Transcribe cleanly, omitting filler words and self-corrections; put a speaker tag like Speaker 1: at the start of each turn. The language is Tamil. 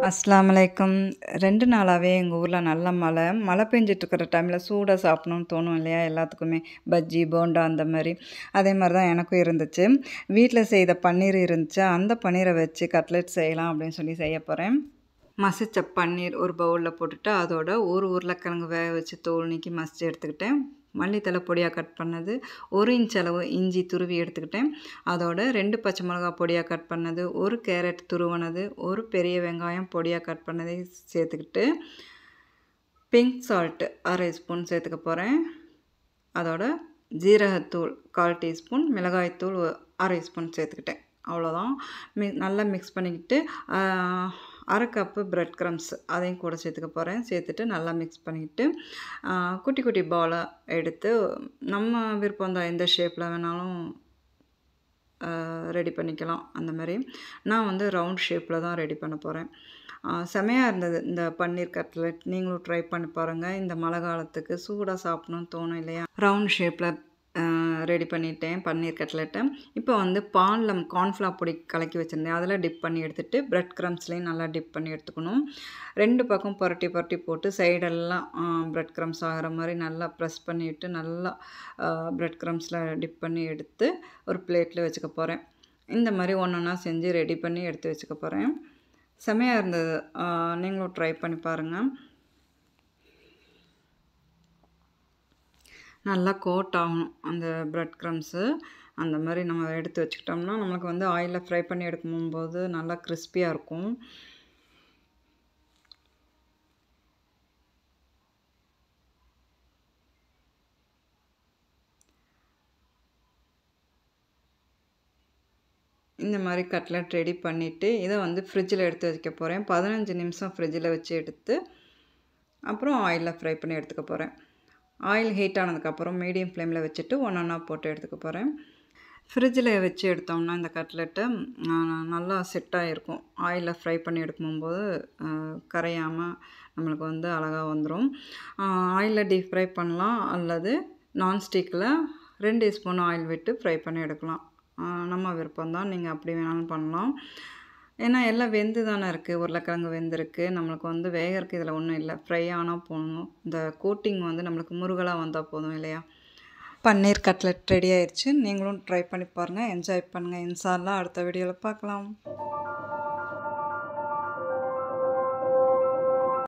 Speaker 1: அஸ்ஸலாமு அலைக்கும். 2 நாளாவே எங்க ஊர்ல நல்ல மழை. மழை பெஞ்சிட்டுருக்கிற டைம்ல சூடா சாப்பிடணும்னு தோணும் இல்லையா? எல்லாத்துக்குமே. பஜ்ஜி, போண்டா அந்த மாரி. அதே மாரி தான் எனக்கும் இருந்துச்சு. வீட்ல செய்த பன்னீர் இருந்துச்சு. அந்த பன்னீர வச்சு கட்லெட் செய்யலாம் அப்படின்னு சொல்லி செய்ய போறேன். மசிச்ச பன்னீர் ஒரு பவுல்ல போட்டுட்டு, அதோட ஒரு உருளைக்கிழங்கு வேக வச்சு தோல் நீக்கி மசிச்சு எடுத்துக்கிட்டேன். மல்லித்தழை பொடியா கட் பண்ணது, 1 இன்ச் அளவு இஞ்சி துருவி எடுத்துக்கிட்டேன். அதோட 2 பச்சை மிளகா பொடியா கட் பண்ணது, 1 கேரட் துருவனது, 1 பெரிய வெங்காயம் பொடியா கட் பண்ணதை சேர்த்துக்கிட்டு, பிங்க் சால்ட் 1/2 ஸ்பூன் சேர்த்துக்க போறேன். அதோட ஜீரகத்தூள் 1/4 டீஸ்பூன், மிளகாய்த்தூள் 1/2 ஸ்பூன் சேர்த்துக்கிட்டேன். அவ்வளோதான். நல்லா மிக்ஸ் பண்ணிக்கிட்டு, 1/2 கப்பு பிரெட் கிரம்ஸ் அதையும் கூட சேர்த்துக்க போறேன். சேர்த்துட்டு நல்லா மிக்ஸ் பண்ணிக்கிட்டு, குட்டி குட்டி பாலா எடுத்து நம்ம விருப்பம் தான் எந்த ஷேப்ல வேணாலும் ரெடி பண்ணிக்கலாம் அந்த மாரி. நான் வந்து ரவுண்ட் ஷேப்ல தான் ரெடி பண்ண போறேன். செமையா இருந்தது இந்த பன்னீர் கட்லெட். நீங்களும் ட்ரை பண்ணி பாருங்க. இந்த மழை காலத்துக்கு சூடா சாப்பிடணும்னு தோணும் இல்லையா? ரவுண்ட் ஷேப்ல ரெடி பண்ணிட்டேன் பன்னீர் கட்லெட்டை. இப்போ வந்து பால்ல கார்ன்ஃப்ளவர் பொடி கலக்கி வச்சுருந்தேன். அதில் டிப் பண்ணி எடுத்துட்டு, பிரெட் கிரம்ஸ்லேயும் நல்லா டிப் பண்ணி எடுத்துக்கணும். 2 பக்கம் புரட்டி புரட்டி போட்டு சைடெல்லாம் பிரெட் கிரம்ஸ் ஆகிற மாதிரி நல்லா ப்ரெஸ் பண்ணிவிட்டு, நல்லா பிரெட் கிரம்ஸில் டிப் பண்ணி எடுத்து ஒரு பிளேட்டில் வச்சுக்க போகிறேன். இந்த மாதிரி ஒன்றா செஞ்சு ரெடி பண்ணி எடுத்து வச்சுக்க போகிறேன். செமையாக இருந்தது. நீங்களும் ட்ரை பண்ணி பாருங்கள். நல்லா கோட் ஆகணும் அந்த பிரெட் கிரம்ஸு. அந்த மாதிரி நம்ம எடுத்து வச்சுக்கிட்டோம்னா, நமக்கு வந்து ஆயிலில் ஃப்ரை பண்ணி எடுக்கும்போது நல்லா கிறிஸ்பியாக இருக்கும். இந்த மாதிரி கட்லெட் ரெடி பண்ணிவிட்டு, இதை வந்து ஃப்ரிட்ஜில் எடுத்து வைக்க போகிறேன். 15 நிமிஷம் ஃப்ரிட்ஜில் வச்சு எடுத்து, அப்புறம் ஆயிலில் ஃப்ரை பண்ணி எடுத்துக்க போகிறேன். ஆயில் ஹீட் ஆனதுக்கப்புறம் மீடியம் ஃப்ளேமில் வச்சுட்டு ஒன்றா போட்டு எடுத்துக்க போகிறேன். ஃப்ரிட்ஜில் வச்சு எடுத்தோம்னா இந்த கட்லெட்டு நல்லா செட் ஆகிருக்கும். ஆயிலில் ஃப்ரை பண்ணி எடுக்கும்போது கரையாமல் நம்மளுக்கு வந்து அழகாக வந்துடும். ஆயிலில் டீப் ஃப்ரை பண்ணலாம், அல்லது நான்ஸ்டிக்கில் 2 ஸ்பூன் ஆயில் விட்டு ஃப்ரை பண்ணி எடுக்கலாம். நம்ம விருப்பம்தான், நீங்கள் அப்படி வேணாலும் பண்ணலாம். ஏன்னா எல்லாம் வெந்து தானே இருக்குது. உருளைக்கிழங்கு வெந்திருக்கு. நம்மளுக்கு வந்து வேகறதுக்கு இதில் ஒன்றும் இல்லை. ஃப்ரை ஆனால் போகணும். இந்த கோட்டிங் வந்து நம்மளுக்கு முருகலாக வந்தால் போதும் இல்லையா? பன்னீர் கட்லெட் ரெடி ஆயிடுச்சு. நீங்களும் ட்ரை பண்ணி பாருங்கள். என்ஜாய் பண்ணுங்கள். இன்ஷா அல்லாஹ் அடுத்த வீடியோவில் பார்க்கலாம்.